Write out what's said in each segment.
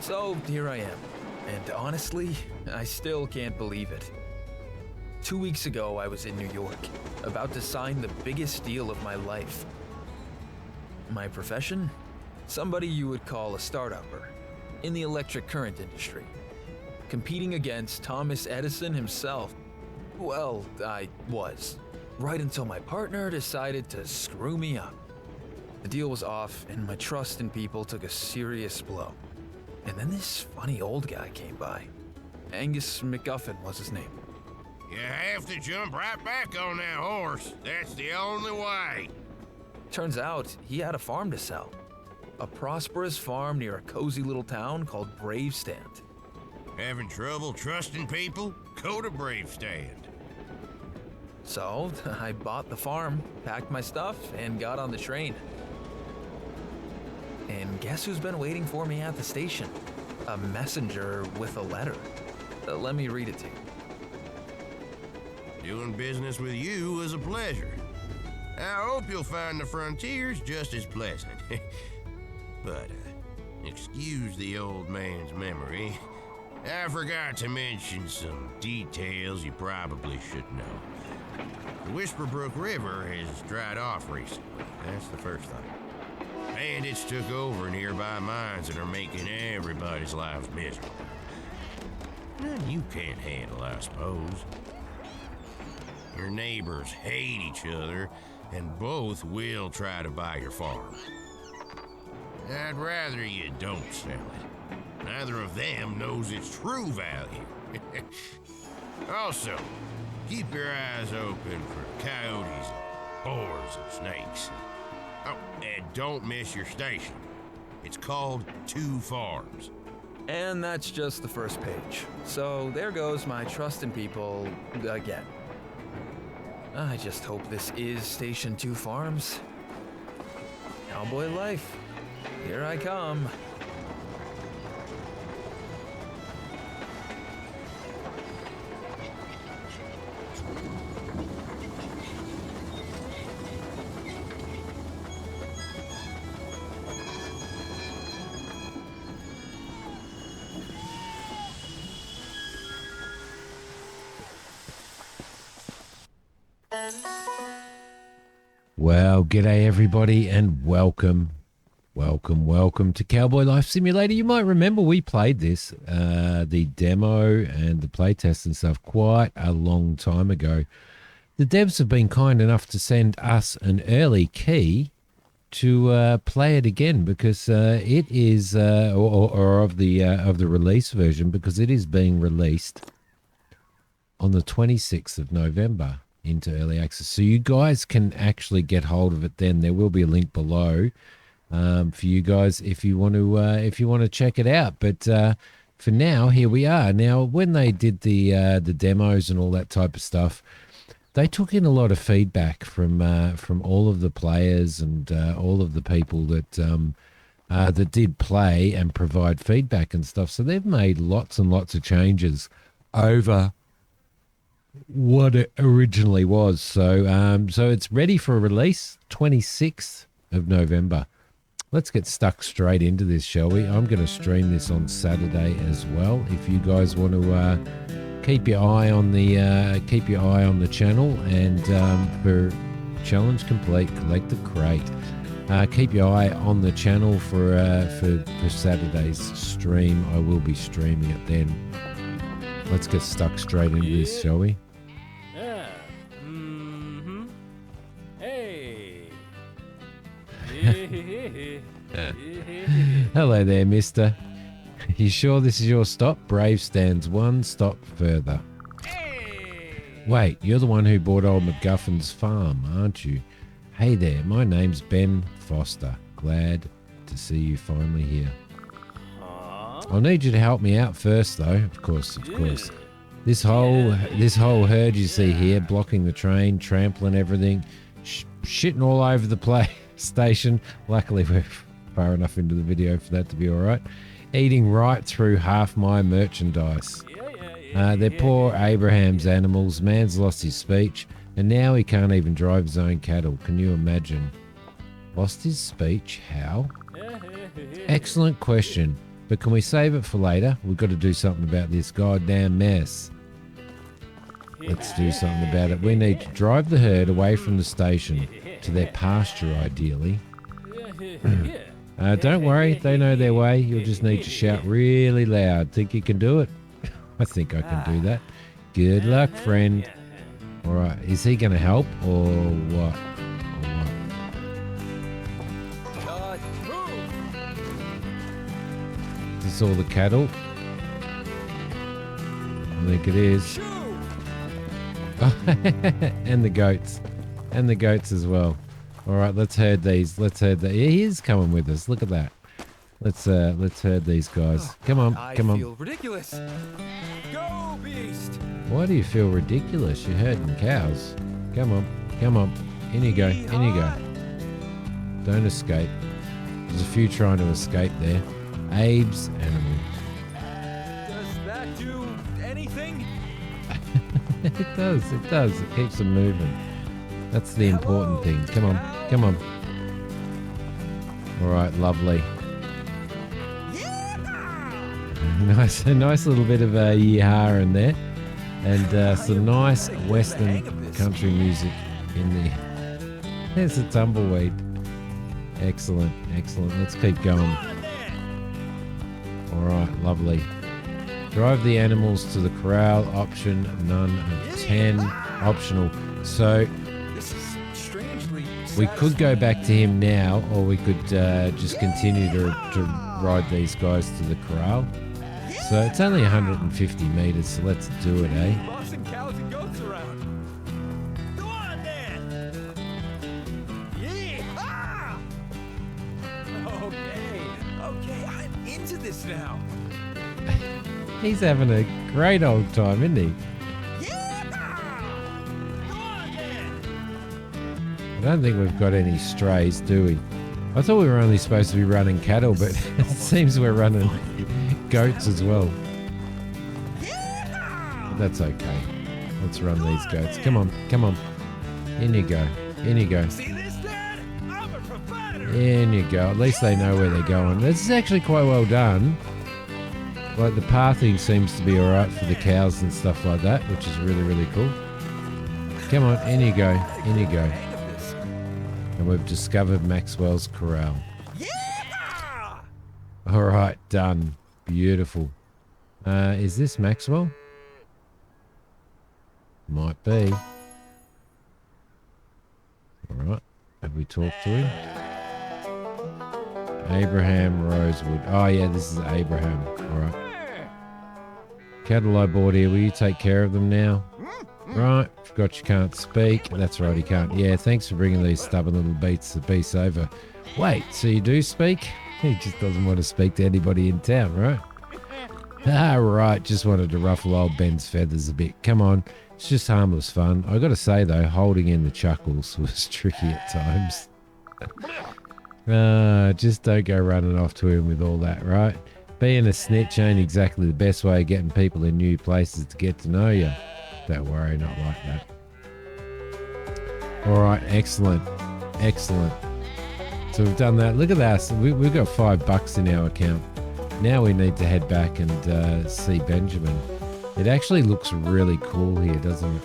So here I am, and honestly, I still can't believe it. 2 weeks ago, I was in New York, about to sign the biggest deal of my life. My profession? Somebody you would call a start-upper, in the electric current industry. Competing against Thomas Edison himself. Well, I was. Right until my partner decided to screw me up. The deal was off, and my trust in people took a serious blow. And then this funny old guy came by. Angus McGuffin was his name. You have to jump right back on that horse. That's the only way. Turns out, he had a farm to sell. A prosperous farm near a cozy little town called Bravestand. Having trouble trusting people? Go to Bravestand. So, I bought the farm, packed my stuff, and got on the train. And guess who's been waiting for me at the station? A messenger with a letter. Let me read it to you. Doing business with you was a pleasure. I hope you'll find the frontiers just as pleasant. But, excuse the old man's memory. I forgot to mention some details you probably should know. The Whisperbrook River has dried off recently. That's the first thing. Bandits took over nearby mines and are making everybody's lives miserable. None you can't handle, I suppose. Your neighbors hate each other, and both will try to buy your farm. I'd rather you don't sell it. Neither of them knows its true value. Also, keep your eyes open for coyotes, boars, and snakes. Oh, and don't miss your station. It's called 2 Farms. And that's just the first page. So there goes my trust in people again. I just hope this is Station 2 Farms. Cowboy Life, here I come. Well, g'day everybody and welcome to Cowboy Life Simulator. You might remember we played this, the demo and the playtest and stuff quite a long time ago. The devs have been kind enough to send us an early key to play it again because it is, or of the release version, because it is being released on the 26th of November. Into early access, so you guys can actually get hold of it. Then there will be a link below for you guys if you want to check it out. But for now, here we are. Now, when they did the demos and all that type of stuff, they took in a lot of feedback from all of the players and all of the people that that did play and provide feedback and stuff. So they've made lots and lots of changes over what it originally was. So so it's ready for release 26th of November. Let's get stuck straight into this, shall we? I'm going to stream this on Saturday as well. If you guys want to keep your eye on the channel, and for challenge complete, collect the crate. Keep your eye on the channel for Saturday's stream. I will be streaming it then. Let's get stuck straight into this, shall we? Yeah. Hey. Hello there, mister. You sure this is your stop? Brave stands one stop further. Hey. Wait, you're the one who bought old McGuffin's farm, aren't you? Hey there, my name's Ben Foster. Glad to see you finally here. I'll need you to help me out first, though. Of course. This whole herd you see here, blocking the train, trampling everything, shitting all over the station. Luckily, we're far enough into the video for that to be all right. Eating right through half my merchandise. They're poor Abraham's animals. Man's lost his speech, and now he can't even drive his own cattle. Can you imagine? Lost his speech? How? Excellent question. But can we save it for later? We've got to do something about this goddamn mess. Let's do something about it. We need to drive the herd away from the station to their pasture, ideally. Don't worry, they know their way. You'll just need to shout really loud. Think you can do it? I think I can do that. Good luck, friend. All right, is he going to help or what? Is this all the cattle? I think it is. And the goats. And the goats as well. All right, let's herd these. Let's herd the. He is coming with us. Look at that. Let's herd these guys. Come on, come on. I feel ridiculous. Go, beast! Why do you feel ridiculous? You're herding cows. Come on, come on. In you go, in you go. Don't escape. There's a few trying to escape there. Abe's animal. Does that do anything? It does, it does. It keeps them moving. That's the important thing. Come on, come on. All right, lovely. Nice, a nice little bit of a yeehaw in there. And some nice western country music in there. There's a tumbleweed. Excellent, excellent. Let's keep going. All right, lovely. Drive the animals to the corral. Option none of 10. Optional. So This is strangely we could go back to him now, or we could just continue to ride these guys to the corral. So it's only 150 meters, so let's do it, eh? bossing cows and goats around. Go on then. Yeah. Okay, I'm into this now. He's having a great old time, isn't he? I don't think we've got any strays, do we? I thought we were only supposed to be running cattle, but it seems we're running goats as well. But that's okay. Let's run these goats. Come on, come on. In you go. In you go. See this, Dad? I'm a provider. In you go. At least they know where they're going. This is actually quite well done. Like the pathing seems to be alright for the cows and stuff like that, which is really, really cool. Come on, in you go. In you go. And we've discovered Maxwell's corral. Yeah! Alright, done. Beautiful. Is this Maxwell? Might be. Alright. Have we talked to him? Abraham Rosewood. Oh yeah, this is Abraham. Alright. Cattle I bought here. Will you take care of them now? Right. Forgot you can't speak. That's right, he can't. Yeah, thanks for bringing these stubborn little beasts over. Wait, so you do speak? He just doesn't want to speak to anybody in town, right? Ah, right. Just wanted to ruffle old Ben's feathers a bit. Come on. It's just harmless fun. I got to say, though, holding in the chuckles was tricky at times. Just don't go running off to him with all that, right? Being a snitch ain't exactly the best way of getting people in new places to get to know you. Don't worry, not like that. All right, excellent. Excellent. So we've done that. Look at that. We've got $5 in our account. Now we need to head back and see Benjamin. It actually looks really cool here, doesn't it?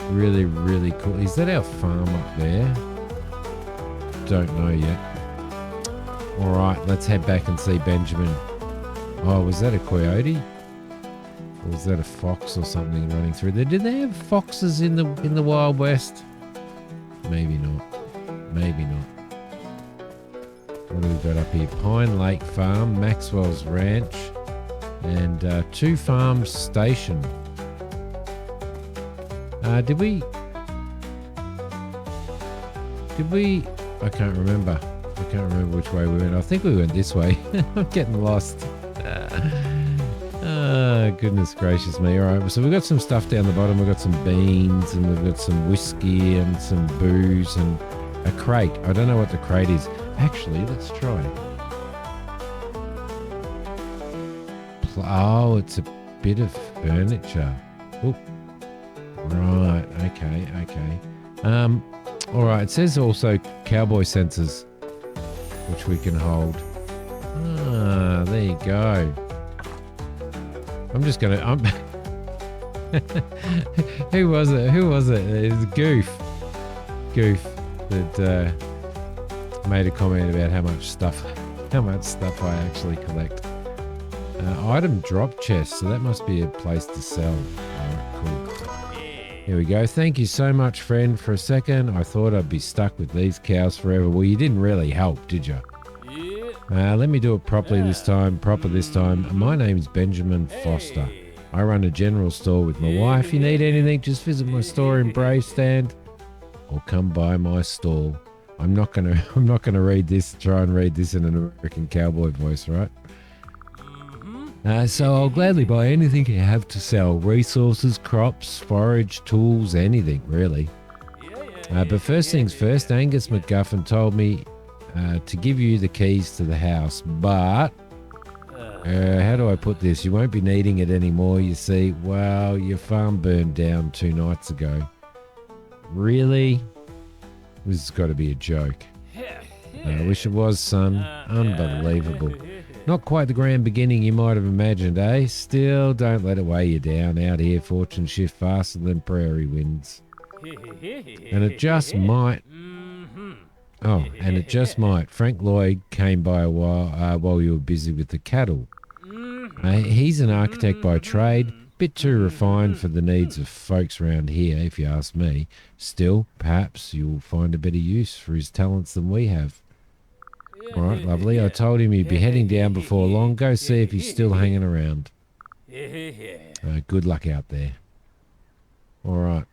Really, really cool. Is that our farm up there? Don't know yet. All right, let's head back and see Benjamin. Oh, was that a coyote? Or was that a fox or something running through there? Did they have foxes in the Wild West? Maybe not. Maybe not. What do we got up here? Pine Lake Farm, Maxwell's Ranch, and Two Farms Station. Did we? I can't remember. I can't remember which way we went. I think we went this way. I'm getting lost. Goodness gracious me. All right, so we've got some stuff down the bottom. We've got some beans and we've got some whiskey and some booze and a crate. I don't know what the crate is. Actually, let's try. Oh, it's a bit of furniture. Oh, right. Okay. All right. It says also cowboy sensors, which we can hold. there you go. I'm just gonna. Who was it? It was Goof that made a comment about how much stuff I actually collect. Item drop chest, so that must be a place to sell. Alright, cool. Here we go. Thank you so much, friend. For a second, I thought I'd be stuck with these cows forever. Well, you didn't really help, did you? Let me do it properly this time. My name's Benjamin Foster. I run a general store with my wife. If you need anything, just visit my store in Bravestand or come by my stall. I'm not gonna read this. Try and read this in an American cowboy voice, right? So I'll gladly buy anything you have to sell. Resources, crops, forage, tools, anything, really. But first things first, Angus McGuffin told me to give you the keys to the house. But, how do I put this? You won't be needing it anymore, you see. Well, your farm burned down 2 nights ago. Really? This has got to be a joke. I wish it was, son. Unbelievable. Not quite the grand beginning you might have imagined, eh? Still, don't let it weigh you down. Out here, fortunes shift faster than prairie winds. And it just might. Oh, and it just might. Frank Lloyd came by a while you were busy with the cattle. He's an architect by trade. Bit too refined for the needs of folks around here, if you ask me. Still, perhaps you'll find a better use for his talents than we have. All right, lovely. I told him he'd be heading down before long. Go see if he's still hanging around. Good luck out there. All right.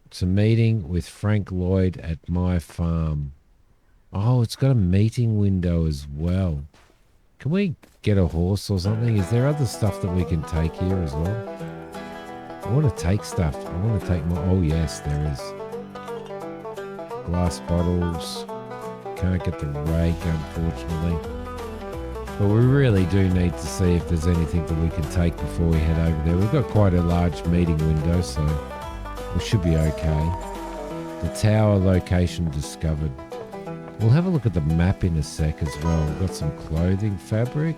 It's a meeting with Frank Lloyd at my farm. Oh, it's got a meeting window as well. Can we get a horse or something? Is there other stuff that we can take here as well? I want to take stuff. I want to take more. Oh, yes, there is. Glass bottles. Can't get the rake, unfortunately. But we really do need to see if there's anything that we can take before we head over there. We've got quite a large meeting window, so we should be okay. The tower location discovered. We'll have a look at the map in a sec as well. We've got some clothing, fabric.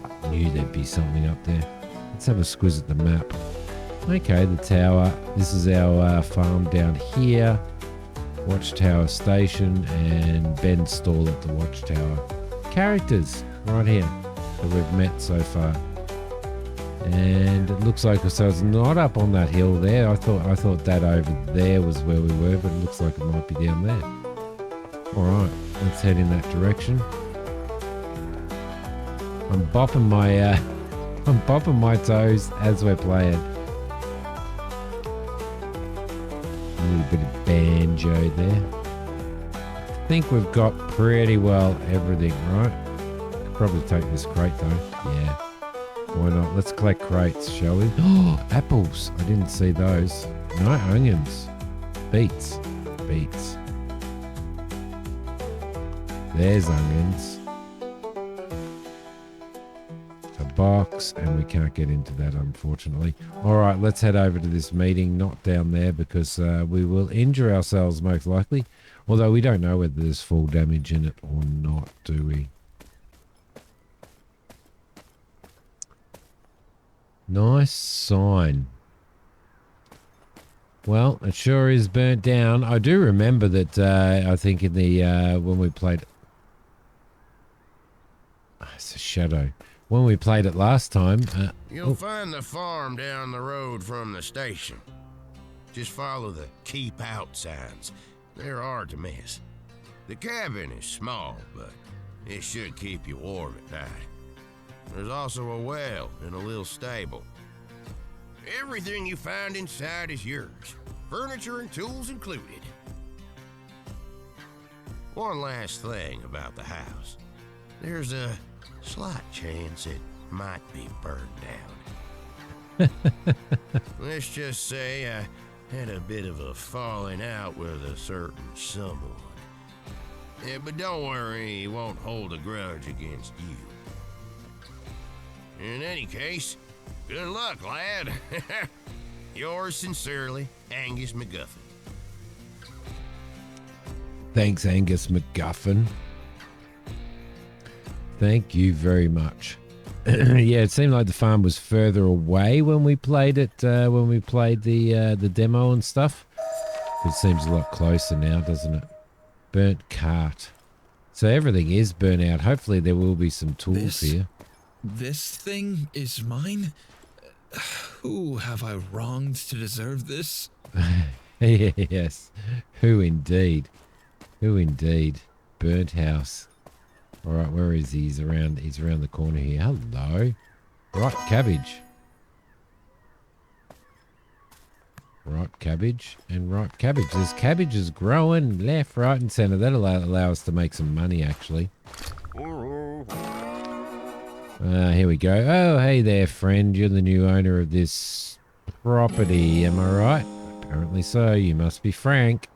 I knew there'd be something up there. Let's have a squiz at the map. Okay, the tower. This is our farm down here. Watchtower Station and Ben's stall at the Watchtower. Characters right here that we've met so far. And it looks like so it's not up on that hill there. I thought that over there was where we were, but it looks like it might be down there. Alright, let's head in that direction. I'm bopping my toes as we're playing. A little bit of banjo there. I think we've got pretty well everything, right? Could probably take this crate though. Yeah. Why not? Let's collect crates, shall we? Oh, apples. I didn't see those. No, onions. Beets. There's onions. A box, and we can't get into that, unfortunately. All right, let's head over to this meeting, not down there, because we will injure ourselves most likely. Although we don't know whether there's full damage in it or not, do we? Nice sign. Well, it sure is burnt down. I do remember that I think in the when we played... it's a shadow. When we played it last time... You'll find the farm down the road from the station. Just follow the keep out signs. They're hard to miss. The cabin is small, but it should keep you warm at night. There's also a well and a little stable. Everything you find inside is yours. Furniture and tools included. One last thing about the house. There's a slight chance it might be burned down. Let's just say I had a bit of a falling out with a certain someone. Yeah, but don't worry, he won't hold a grudge against you. In any case, good luck, lad. Yours sincerely, Angus McGuffin. Thanks, Angus McGuffin. Thank you very much. Yeah, it seemed like the farm was further away when we played it, when we played the demo and stuff. It seems a lot closer now, doesn't it? Burnt cart. So everything is burnt out. Hopefully there will be some tools here. This thing is mine? Who have I wronged to deserve this? Yes. Who indeed? Who indeed? Burnt house. All right, where is he? He's around the corner here. Hello. Ripe cabbage. Ripe cabbage and ripe cabbage. There's cabbages growing left, right, and centre. That'll allow us to make some money, actually. Here we go. Oh, hey there, friend. You're the new owner of this property, am I right? Apparently so. You must be Frank.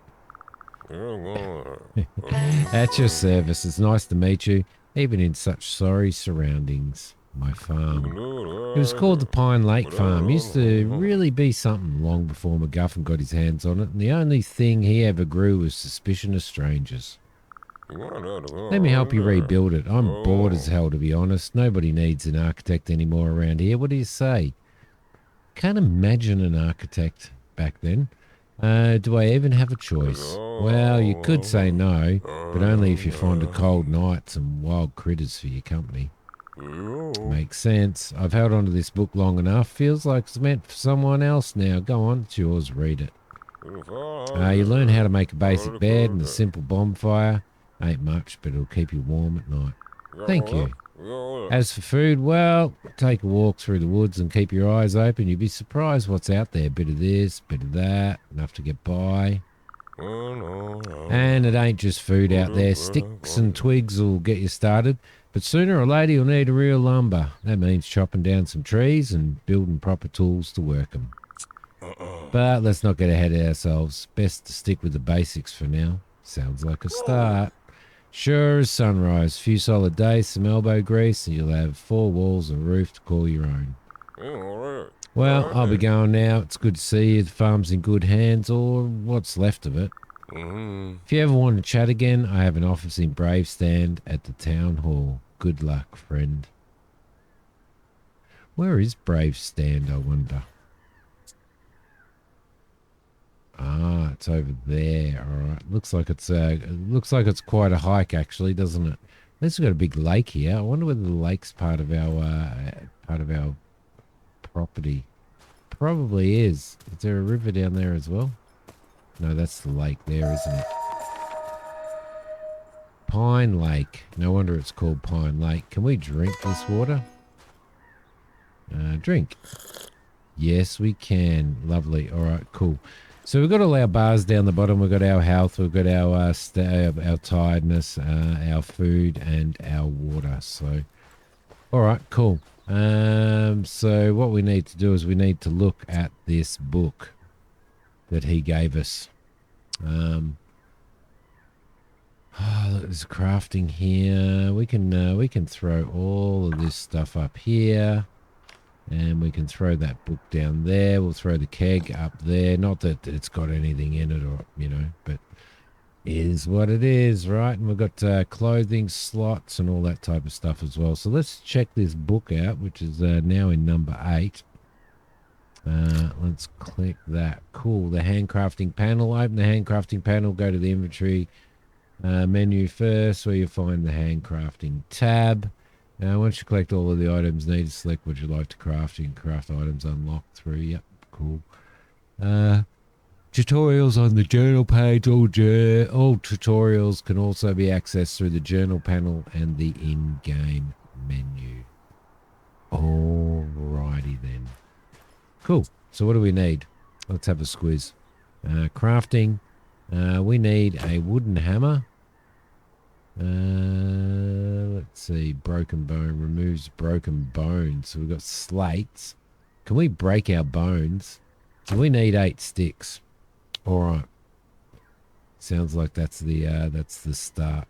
At your service. It's nice to meet you, even in such sorry surroundings. My farm. It was called the Pine Lake Farm. Used to really be something long before MacGuffin got his hands on it, and the only thing he ever grew was suspicion of strangers. Let me help you rebuild it. I'm bored as hell, to be honest. Nobody needs an architect anymore around here. What do you say? Can't imagine an architect back then. Do I even have a choice? Well, you could say no, but only if you're fond of cold nights and wild critters for your company. Makes sense. I've held on to this book long enough. Feels like it's meant for someone else now. Go on, it's yours. Read it. You learn how to make a basic bed and a simple bonfire. Ain't much, but it'll keep you warm at night. Thank you. As for food, well, take a walk through the woods and keep your eyes open. You'd be surprised what's out there. Bit of this, bit of that, enough to get by. And it ain't just food out there. Sticks and twigs will get you started. But sooner or later, you'll need a real lumber. That means chopping down some trees and building proper tools to work them. But let's not get ahead of ourselves. Best to stick with the basics for now. Sounds like a start. Sure as sunrise. Few solid days, some elbow grease, and you'll have 4 walls and a roof to call your own. Well, I'll be going now. It's good to see you. The farm's in good hands, or what's left of it. If you ever want to chat again, I have an office in Bravestand at the town hall. Good luck, friend. Where is Bravestand, I wonder? Ah, it's over there. All right. Looks like it's quite a hike, actually, doesn't it? At least we've got a big lake here. I wonder whether the lake's part of our property. Probably is. Is there a river down there as well? No, that's the lake there, isn't it? Pine Lake. No wonder it's called Pine Lake. Can we drink this water? Drink. Yes, we can. Lovely. All right, cool. So we've got all our bars down the bottom. We've got our health. We've got our tiredness, our food, and our water. So, all right, cool. So what we need to do is we need to look at this book that he gave us. There's crafting here. We can throw all of this stuff up here, and we can throw that book down there. We'll throw the keg up there. Not that it's got anything in it, or but it is what it is, right? And we've got clothing slots and all that type of stuff as well. So let's check this book out, which is now in number 8. Let's click that. Cool. The handcrafting panel. Open the handcrafting panel. Go to the inventory menu first, where you find the handcrafting tab. Once you collect all of the items needed, select what you'd like to craft. You can craft items unlocked through. Yep, cool. Tutorials on the journal page. All tutorials can also be accessed through the journal panel and the in-game menu. Alrighty then. Cool. So what do we need? Let's have a squiz. Crafting. We need a wooden hammer. Let's see. Broken bone removes broken bones. So we've got slates. Can we break our bones? So we need 8 sticks. All right. Sounds like that's the start.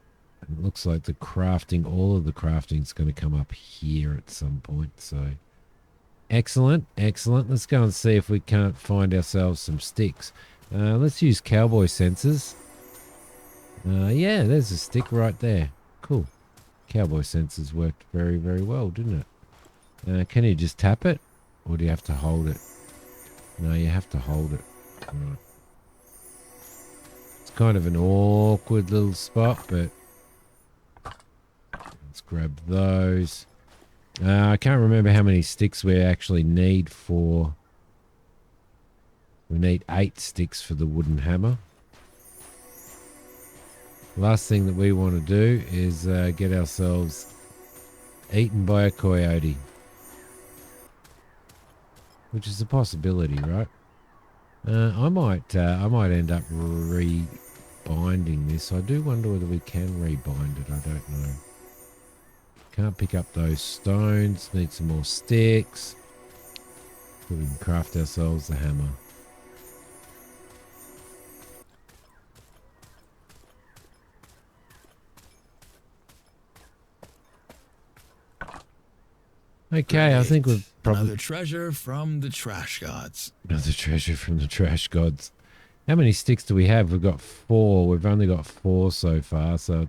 And it looks like all of the crafting is going to come up here at some point. So. Excellent. Let's go and see if we can't find ourselves some sticks. Let's use cowboy senses. Yeah, there's a stick right there. Cool. Cowboy sensors worked very, very well, didn't it? Can you just tap it? Or do you have to hold it? No, you have to hold it. Right. It's kind of an awkward little spot, but let's grab those. I can't remember how many sticks we actually need for... We need 8 sticks for the wooden hammer. Last thing that we want to do is get ourselves eaten by a coyote. Which is a possibility, right? I might end up rebinding this. I do wonder whether we can rebind it. I don't know. Can't pick up those stones. Need some more sticks. We can craft ourselves a hammer. Okay, I think we've probably... Another treasure from the trash gods. Another treasure from the trash gods. How many sticks do we have? We've got 4. We've only got 4 so far, so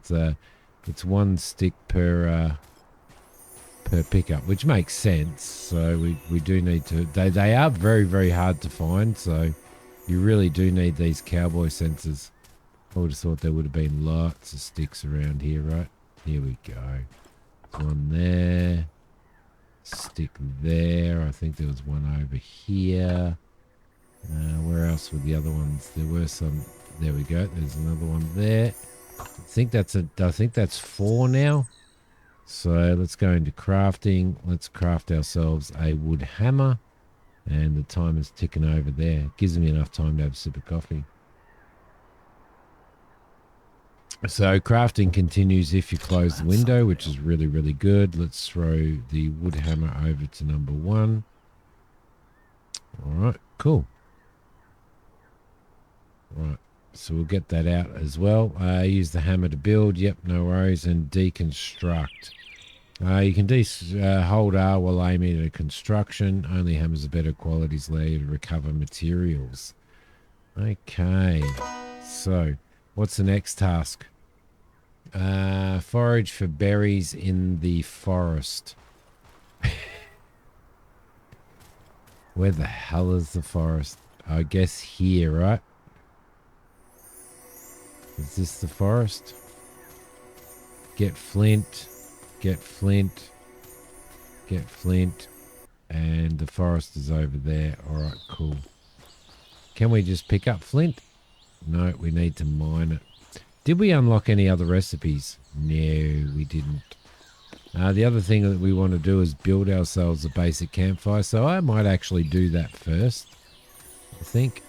it's 1 stick per pickup, which makes sense. So we do need to... They are very, very hard to find, so you really do need these cowboy sensors. I would have thought there would have been lots of sticks around here, right? Here we go. There's one there. Stick there. I think there was one over here. Where else were the other ones? There were some. There we go. There's another one there. I think that's 4 now. So let's go into crafting. Let's craft ourselves a wood hammer. And the timer's ticking over there. Gives me enough time to have a sip of coffee. So crafting continues if you close the window, which is really, really good. Let's throw the wood hammer over to number 1. All right, cool. Right, so we'll get that out as well. Use the hammer to build. Yep, no worries. And deconstruct. You can hold R while aiming at a construction. Only hammers of better qualities allow you to recover materials. Okay, so what's the next task? Forage for berries in the forest. Where the hell is the forest? I guess here, right? Is this the forest? Get flint. Get flint. Get flint. And the forest is over there. Alright, cool. Can we just pick up flint? No, we need to mine it. Did we unlock any other recipes? No, we didn't. The other thing that we want to do is build ourselves a basic campfire. So I might actually do that first. I think.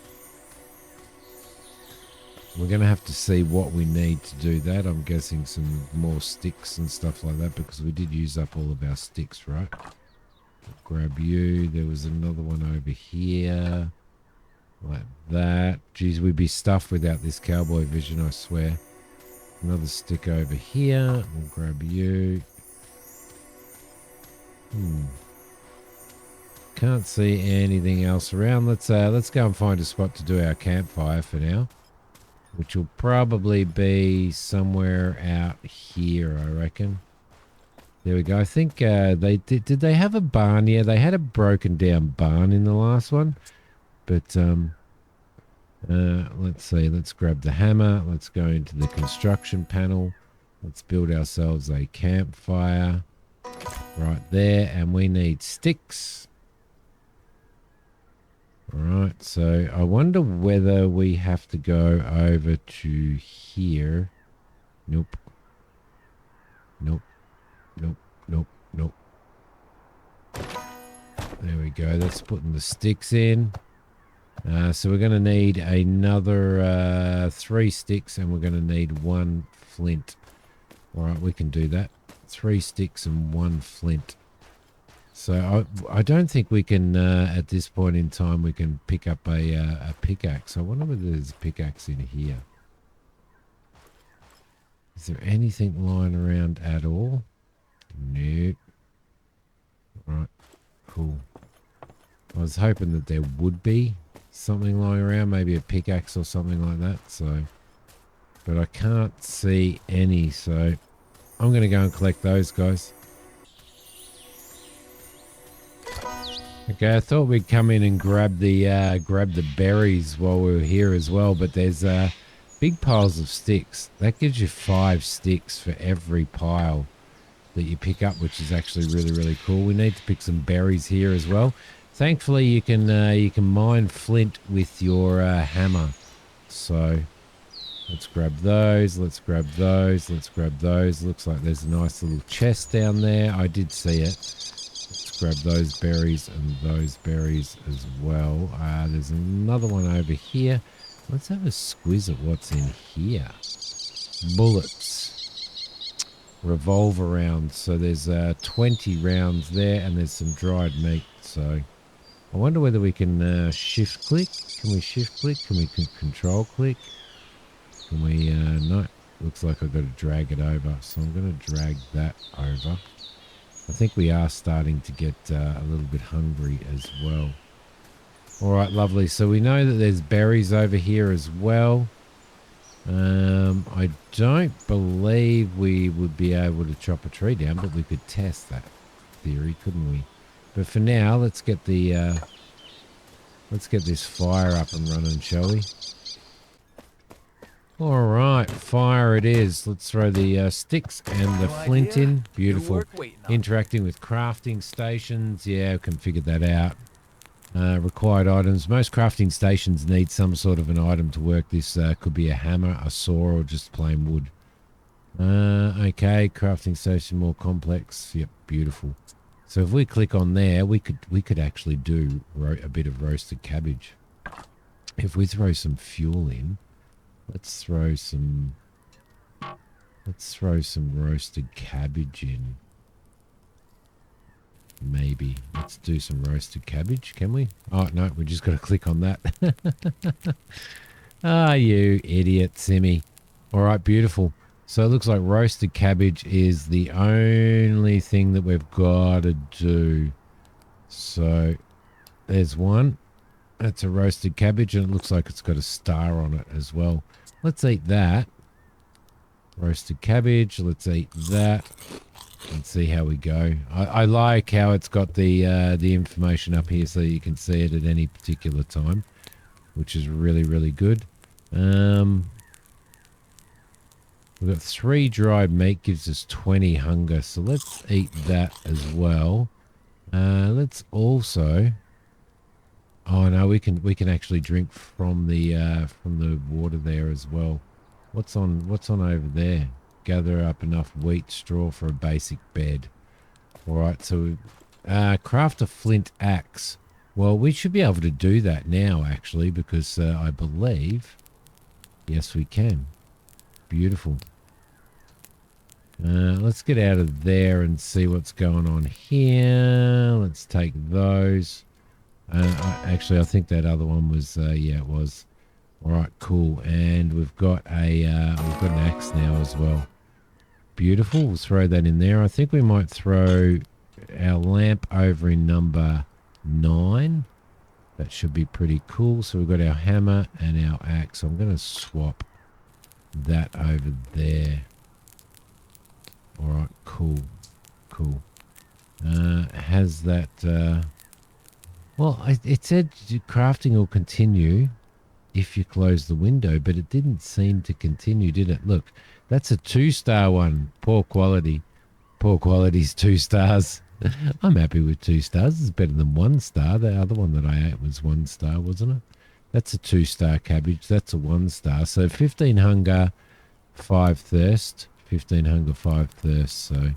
We're going to have to see what we need to do that. I'm guessing some more sticks and stuff like that because we did use up all of our sticks, right? Grab you. There was another one over here. Like that. Geez, we'd be stuffed without this cowboy vision, I swear. Another stick over here. We'll grab you. Can't see anything else around. Let's go and find a spot to do our campfire for now. Which will probably be somewhere out here, I reckon. There we go. I think they did they have a barn? Yeah, they had a broken down barn in the last one. But let's see. Let's grab the hammer. Let's go into the construction panel. Let's build ourselves a campfire right there. And we need sticks. All right. So I wonder whether we have to go over to here. Nope. Nope. Nope. Nope. Nope. There we go. That's putting the sticks in. So we're going to need another 3 sticks and we're going to need 1 flint. All right, we can do that. 3 sticks and 1 flint. So I don't think we can, at this point in time, we can pick up a pickaxe. I wonder whether there's a pickaxe in here. Is there anything lying around at all? Nope. All right, cool. I was hoping that there would be something lying around, maybe a pickaxe or something like that. So, but I can't see any. So I'm going to go and collect those, guys. Okay, I thought we'd come in and grab the berries while we were here as well, but there's big piles of sticks. That gives you 5 sticks for every pile that you pick up, which is actually really, really cool. We need to pick some berries here as well. Thankfully, you can mine flint with your hammer. So let's grab those. Let's grab those. Let's grab those. Looks like there's a nice little chest down there. I did see it. Let's grab those berries and those berries as well. There's another one over here. Let's have a squiz at what's in here. Bullets. Revolver rounds. So there's 20 rounds there, and there's some dried meat. So I wonder whether we can shift click. Can we shift click? Can we control click? Can we, no. Looks like I've got to drag it over. So I'm going to drag that over. I think we are starting to get a little bit hungry as well. All right, lovely. So we know that there's berries over here as well. I don't believe we would be able to chop a tree down, but we could test that theory, couldn't we? But for now, let's get this fire up and running, shall we? All right, fire it is. Let's throw the sticks and the flint in. Beautiful. Interacting with crafting stations. Yeah, I can figure that out. Required items. Most crafting stations need some sort of an item to work. This could be a hammer, a saw, or just plain wood. Okay, crafting station more complex. Yep, beautiful. So if we click on there, we could actually do a bit of roasted cabbage. If we throw some fuel in, let's throw some roasted cabbage in. Maybe. Let's do some roasted cabbage, can we? Oh, no, we just got to click on that. Ah, you idiot, Simmy. All right, beautiful. So it looks like roasted cabbage is the only thing that we've got to do. So there's one. That's a roasted cabbage, and it looks like it's got a star on it as well. Let's eat that. Roasted cabbage. Let's eat that. And see how we go. I like how it's got the information up here so you can see it at any particular time, which is really, really good. We've got 3 dried meat, gives us 20 hunger, so let's eat that as well. Let's also... Oh no, we can actually drink from the water there as well. What's on over there? Gather up enough wheat straw for a basic bed. All right, so craft a flint axe. Well, we should be able to do that now, actually, because I believe, yes, we can. Beautiful. Let's get out of there and see what's going on here. Let's take those. Actually, I think that other one was, yeah, it was. All right, cool. And we've got an axe now as well. Beautiful. We'll throw that in there. I think we might throw our lamp over in number 9. That should be pretty cool. So we've got our hammer and our axe. I'm going to swap that over there. All right, cool. Cool. Has that... well, it said crafting will continue if you close the window, but it didn't seem to continue, did it? Look, that's a 2-star one. Poor quality. Poor quality's 2 stars. I'm happy with 2 stars. It's better than 1 star. The other one that I ate was 1 star, wasn't it? That's a 2-star cabbage. That's a 1 star. So 15 hunger, 5 thirst. 15 hunger, 5 thirst. So,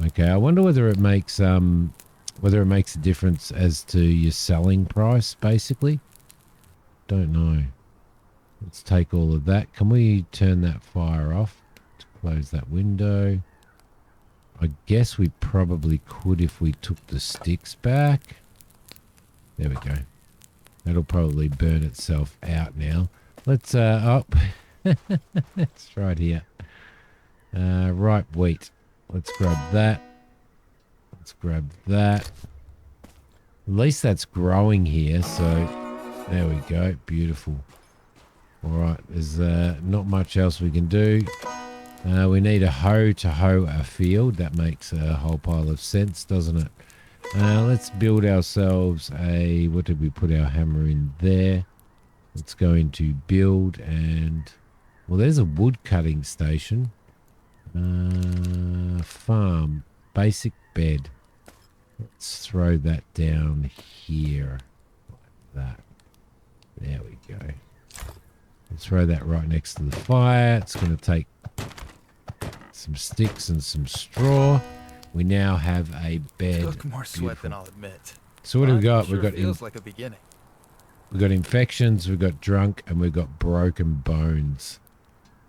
okay. I wonder whether it makes a difference as to your selling price, basically. Don't know. Let's take all of that. Can we turn that fire off to close that window? I guess we probably could if we took the sticks back. There we go. That'll probably burn itself out now. Let's, oh, it's right here. Ripe wheat. Let's grab that. Let's grab that. At least that's growing here, so there we go. Beautiful. All right, there's not much else we can do. We need a hoe to hoe a field. That makes a whole pile of sense, doesn't it? Let's build ourselves a... What did we put our hammer in there? Let's go into build and... Well, there's a wood cutting station. Farm. Basic bed. Let's throw that down here. Like that. There we go. Let's throw that right next to the fire. It's going to take some sticks and some straw. We now have a bed. Took more sweat Beautiful. than I'll admit. So what do we But got? Sure We've got feels like a beginning. we've got infections, we've got drunk, and we've got broken bones.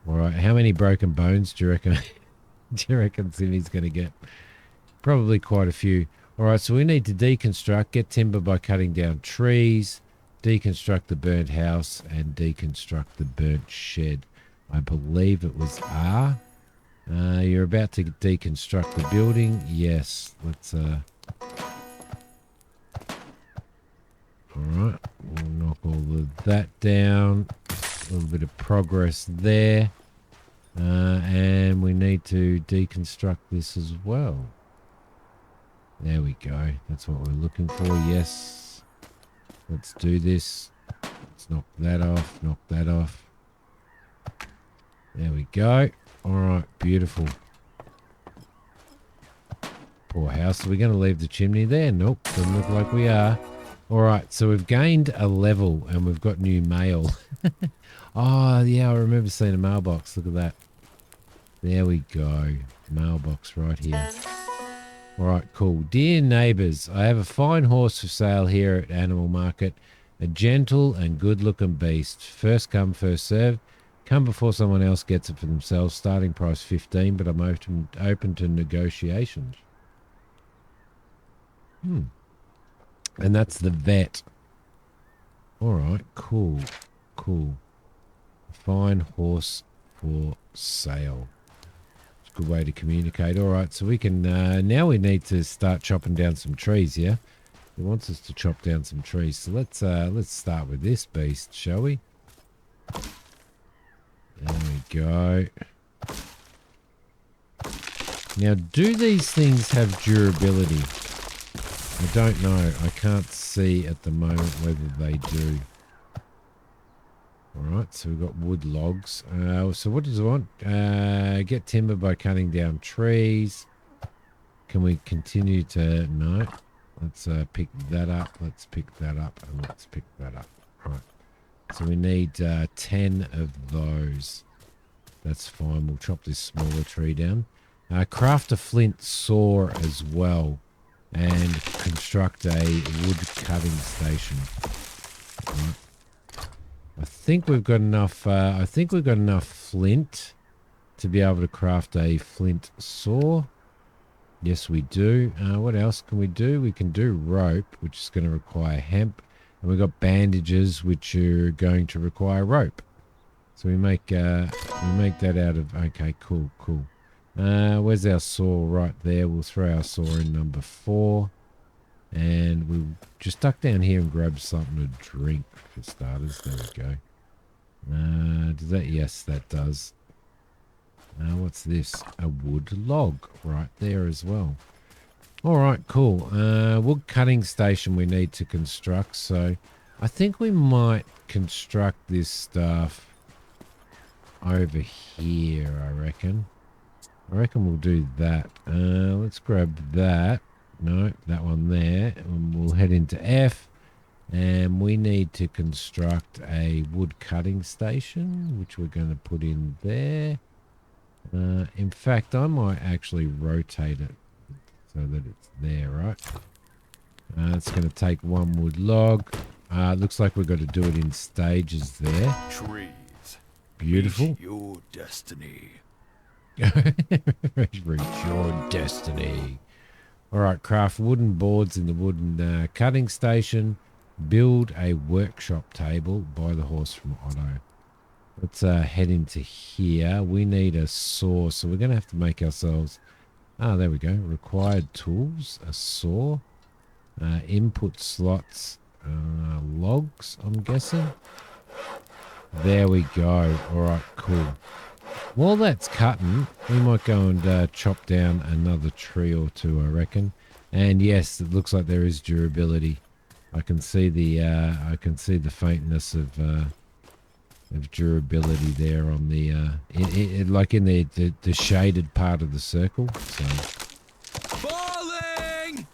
All right, how many broken bones do you reckon? Do you reckon Simi's going to get? Probably quite a few. All right, so we need to deconstruct, get timber by cutting down trees, deconstruct the burnt house, and deconstruct the burnt shed. I believe it was R. You're about to deconstruct the building. Yes, let's... All right, we'll knock all of that down. A little bit of progress there. And we need to deconstruct this as well. There we go. That's what we're looking for. Yes. Let's do this. Let's knock that off. Knock that off. There we go. All right. Beautiful. Poor house. Are we going to leave the chimney there? Nope. Doesn't look like we are. All right. So we've gained a level and we've got new mail. Oh, yeah. I remember seeing a mailbox. Look at that. There we go. Mailbox right here. All right, cool. Dear neighbours, I have a fine horse for sale here at Animal Market. A gentle and good-looking beast. First come, first served. Come before someone else gets it for themselves. Starting price 15, but I'm open to negotiations. And that's the vet. All right, cool. Cool. Fine horse for sale. Good way to communicate. All right, so we can now we need to start chopping down some trees. Yeah, he wants us to chop down some trees. So let's start with this beast, shall we? There we go. Now, do these things have durability? I don't know. I can't see at the moment whether they do. All right, so we've got wood logs. So what does it want? Get timber by cutting down trees. Can we continue to... No. Let's pick that up. Let's pick that up. And let's pick that up. All right. So we need 10 of those. That's fine. We'll chop this smaller tree down. Craft a flint saw as well. And construct a wood cutting station. All right. I think we've got enough. I think we've got enough flint to be able to craft a flint saw. Yes, we do. What else can we do? We can do rope, which is going to require hemp, and we've got bandages, which are going to require rope. So we make that out of. Okay, cool. Where's our saw? Right there. We'll throw our saw in number 4. And we'll just duck down here and grab something to drink for starters. There we go. Does that? Yes, that does. What's this? A wood log right there as well. All right, cool. Wood cutting station we need to construct. So I think we might construct this stuff over here, I reckon. I reckon we'll do that. Let's grab that. No, that one there. And we'll head into F. And we need to construct a wood cutting station, which we're going to put in there. In fact, I might actually rotate it so that it's there, right? It's going to take one wood log. Looks like we've got to do it in stages there. Trees. Beautiful. Reach your destiny. Reach your destiny. All right, craft wooden boards in the wooden cutting station. Build a workshop table. Buy the horse from Otto. Let's head into here. We need a saw, so we're going to have to make ourselves... there we go. Required tools, a saw, input slots, logs, I'm guessing. There we go. All right, cool. while that's cutting, we might go and chop down another tree or two, I reckon. And yes, it looks like there is durability. I can see the faintness of durability there on the like in the shaded part of the circle. So Falling!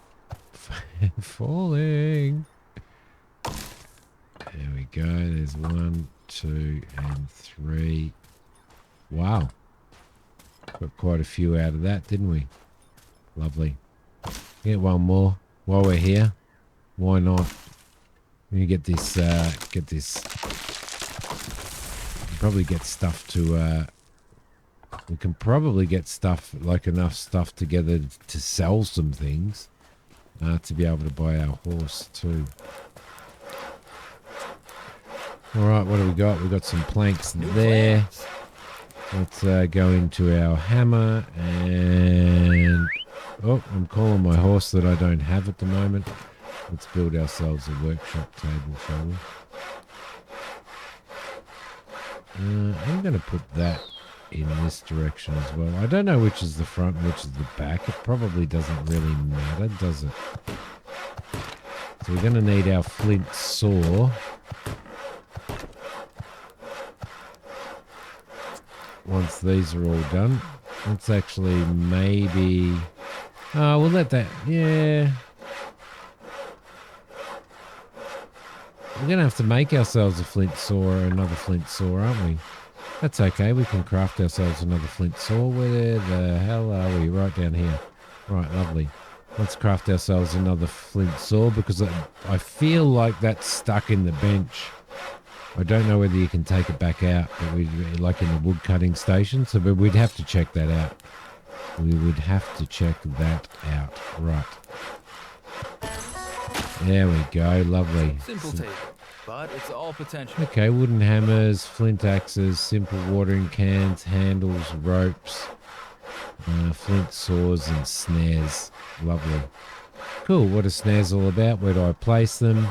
falling. There we go. There's 1, 2, and 3. Wow. Got quite a few out of that, didn't we? Lovely. Get one more while we're here. Why not? We get this. Probably get stuff to. We can probably get stuff, like enough stuff together to sell some things, to be able to buy our horse too. All right, what do we got? We got some planks there. Let's go into our hammer and... Oh, I'm calling my horse that I don't have at the moment. Let's build ourselves a workshop table, shall we? I'm going to put that in this direction as well. I don't know which is the front and which is the back. It probably doesn't really matter, does it? So we're going to need our flint saw. Once these are all done, let's actually maybe... Oh, we'll let that... Yeah. We're going to have to make ourselves a flint saw or another flint saw, aren't we? That's okay. We can craft ourselves another flint saw. Where the hell are we? Right down here. Right, lovely. Let's craft ourselves another flint saw because I feel like that's stuck in the bench. I don't know whether you can take it back out, but like in the wood cutting station. So, but we'd have to check that out. We would have to check that out. Right. There we go. Lovely. Simple table, but it's all potential. Okay, wooden hammers, flint axes, simple watering cans, handles, ropes, flint saws and snares. Lovely. Cool. What are snares all about? Where do I place them?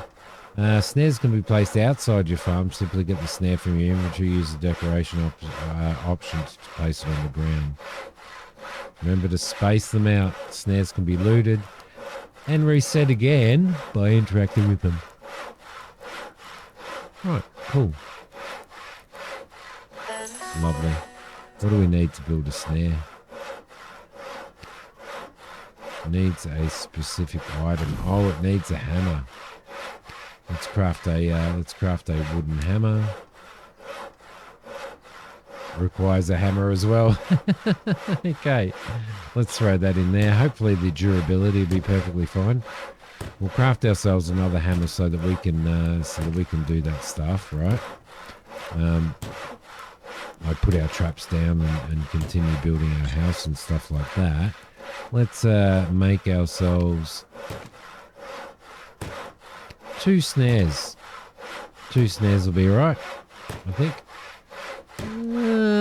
Snares can be placed outside your farm. Simply get the snare from your inventory. Use the decoration option to place it on the ground. Remember to space them out. Snares can be looted and reset again by interacting with them. Right, cool. Lovely. What do we need to build a snare? Needs a specific item. Oh, it needs a hammer. Let's craft a wooden hammer. Requires a hammer as well. Okay, let's throw that in there. Hopefully the durability will be perfectly fine. We'll craft ourselves another hammer so that we can do that stuff, right? I put our traps down and continue building our house and stuff like that. Let's make ourselves 2 snares. 2 snares will be right, I think.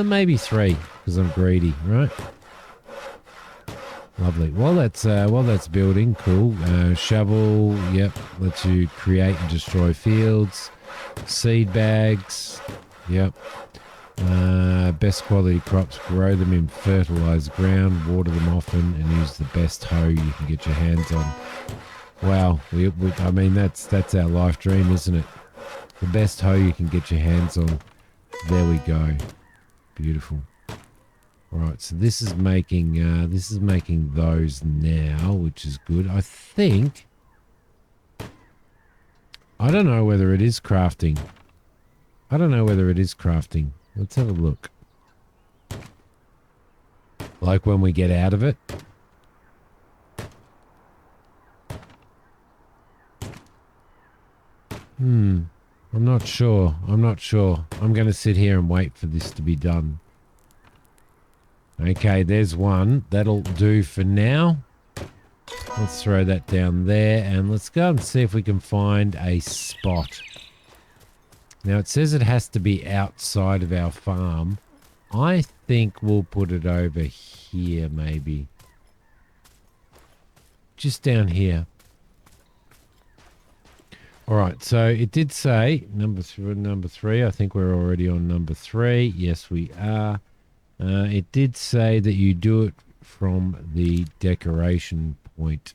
Maybe 3 because I'm greedy, right? Lovely. While that's building, cool. Shovel, yep. Lets you create and destroy fields. Seed bags, yep. Best quality crops, grow them in fertilized ground, water them often, and use the best hoe you can get your hands on. Wow, I mean that's our life dream, isn't it? The best hoe you can get your hands on. There we go. Beautiful. All right, so this is making those now, which is good. I think. I don't know whether it is crafting. Let's have a look. Like when we get out of it. I'm not sure. I'm going to sit here and wait for this to be done. Okay, there's one. That'll do for now. Let's throw that down there and let's go and see if we can find a spot. Now it says it has to be outside of our farm. I think we'll put it over here maybe. Just down here. All right, so it did say number three. I think we're already on number 3. Yes, we are. It did say that you do it from the decoration point,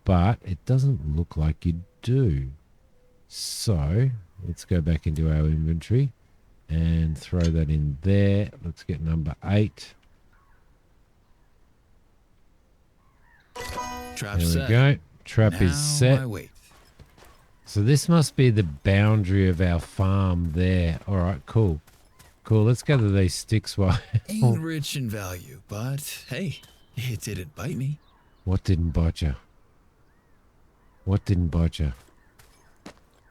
but it doesn't look like you do. So let's go back into our inventory and throw that in there. Let's get number 8. Trap There we set. go. Trap Now is set. I wait. So this must be the boundary of our farm there. All right, cool. Cool, let's gather these sticks while... Ain't rich in value, but hey, it didn't bite me. What didn't bite you? What didn't bite you?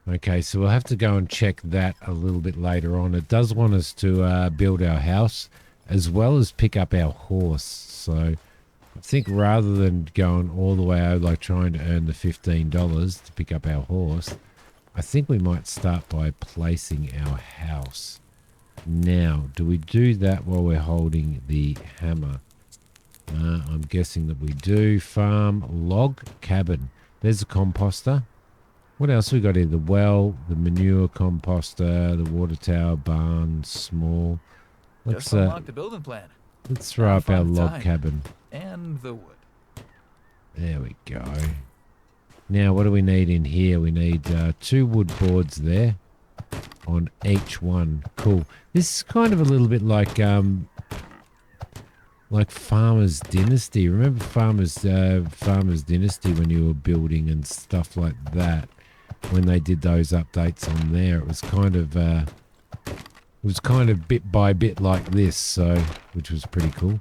Okay, so we'll have to go and check that a little bit later on. It does want us to build our house as well as pick up our horse. So I think rather than going all the way over, like trying to earn the $15 to pick up our horse, I think we might start by placing our house. Now, do we do that while we're holding the hammer? I'm guessing that we do. Farm, log, cabin. There's a composter. What else we got here? The well, the manure composter, the water tower, barn, small. Just unlock the building plan. Let's throw up our Find the log time. cabin. And the wood. There we go. Now, what do we need in here? We need 2 wood boards there on each one. Cool. This is kind of a little bit like Farmer's Dynasty. Remember Farmer's Dynasty when you were building and stuff like that? When they did those updates on there, it was kind of bit by bit like this, so which was pretty cool.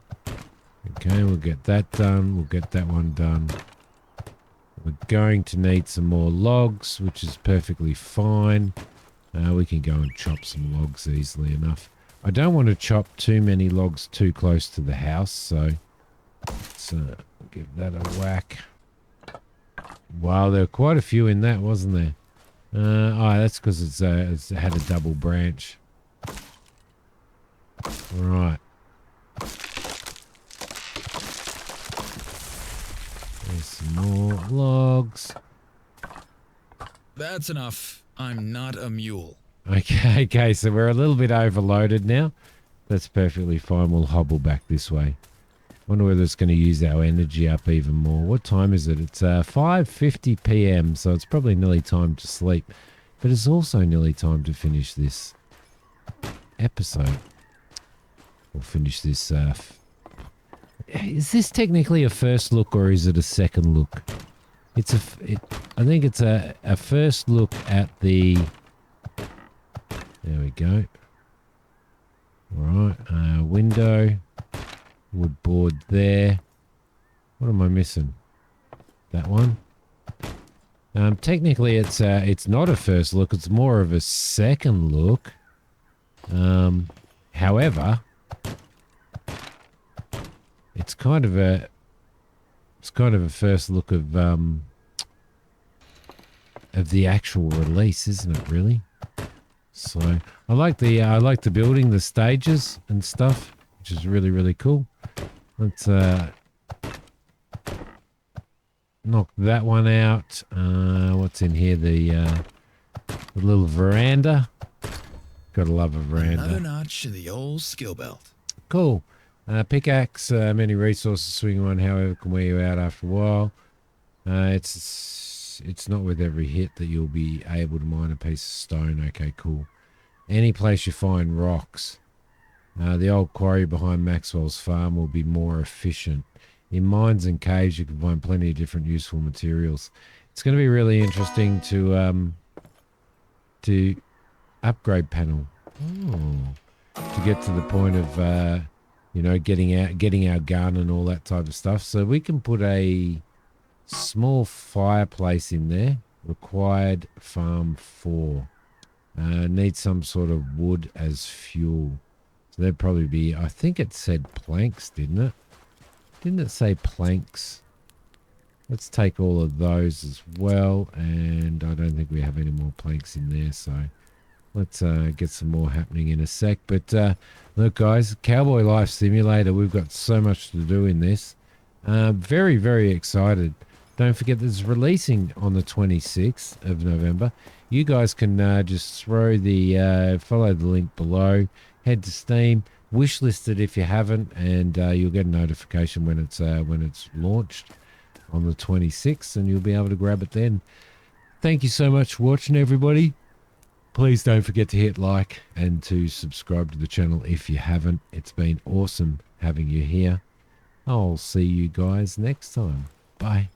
Okay, we'll get that done. We'll get that one done. We're going to need some more logs, which is perfectly fine. We can go and chop some logs easily enough. I don't want to chop too many logs too close to the house, so let's give that a whack. Wow, there were quite a few in that, wasn't there? That's because it's had a double branch. Right. There's some more logs. That's enough. I'm not a mule. Okay, so we're a little bit overloaded now. That's perfectly fine. We'll hobble back this way. Wonder whether it's going to use our energy up even more. What time is it? It's 5:50 p.m, so it's probably nearly time to sleep. But it's also nearly time to finish this episode. We'll finish this. Is this technically a first look or is it a second look? I think it's a first look at the... There we go. All right, window, wood board there. What am I missing? That one. Technically, it's not a first look. It's more of a second look. However, it's kind of a first look of the actual release, isn't it? Really. So I like the building, the stages and stuff, which is really, really cool. Let's knock that one out. What's in here? The little veranda. Gotta love a veranda. Another notch in the old skill belt. Cool. Pickaxe, many resources, swing one, however, can wear you out after a while. It's not with every hit that you'll be able to mine a piece of stone. Okay, cool. Any place you find rocks. The old quarry behind Maxwell's farm will be more efficient. In mines and caves, you can find plenty of different useful materials. It's going to be really interesting to upgrade panel. To get to the point of getting our gun and all that type of stuff. So we can put a small fireplace in there. Required farm 4. Need some sort of wood as fuel. So there'd probably be, I think it said planks, didn't it? Didn't it say planks? Let's take all of those as well. And I don't think we have any more planks in there. So let's get some more happening in a sec. But look, guys, Cowboy Life Simulator, we've got so much to do in this. Very, very excited. Don't forget that it's releasing on the 26th of November. You guys can just follow the link below, head to Steam, Wishlist it if you haven't, and you'll get a notification when it's launched on the 26th, and you'll be able to grab it then. Thank you so much for watching, everybody. Please don't forget to hit like and to subscribe to the channel if you haven't. It's been awesome having you here. I'll see you guys next time. Bye.